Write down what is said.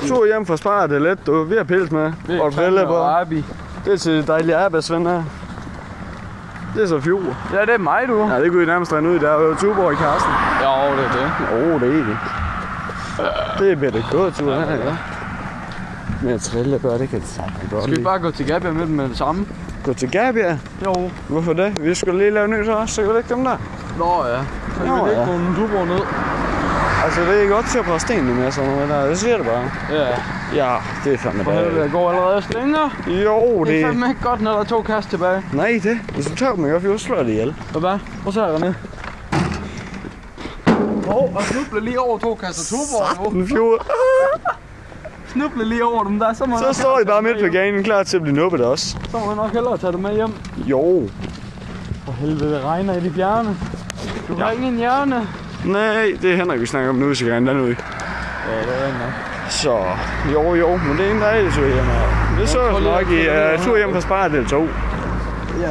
Tur hjem fra Spar, det er let, du. Vi har pils med. Og briller på. Det er til dejlige arbejdsven her. Det er så fjord. Ja, det er mig, du. Ja, det kunne I nærmest rende ud. Der er jo Tuborg i Karsten. Jo, det er det. Det er det. Det bliver det godt tur her, ja. Med at trillebør, det kan det sagtens godt. Skal vi bare gå til Gabia med det samme? Gå til Gabia? Jo. Hvorfor det? Vi skulle lige lave nyt også, så kan vi lægge dem der. Nå ja. Så kan vi lægge nogle Tuborg ned. Altså, det er godt til at prøve stenene med sådan noget der. Det siger det bare. Ja. Ja, det er fandme det. Det går allerede stænger. Jo, det er fandme ikke godt, når der er 2 kast tilbage. Nej, det. Hvis du tager dem, jeg kan jo slå det ihjel. Hvad? Prøv at se her, René. Og snubler lige over 2 kasser Tuborg nu. Den fjord. Snubler lige over dem der, så står I bare midt på ganen, klar til at blive nubbet også. Så må vi nok hellere tage dem med hjem. Jo. For helvede, det regner i de bjergene. Du har ingen hjerne. Nej, det er Henrik, vi snakker om nu, så gerne derude. Ja, det er nok. Så, jo, men det er en dejlig tur hjem her. Det så jeg nok i tur hjem fra Spar del 2.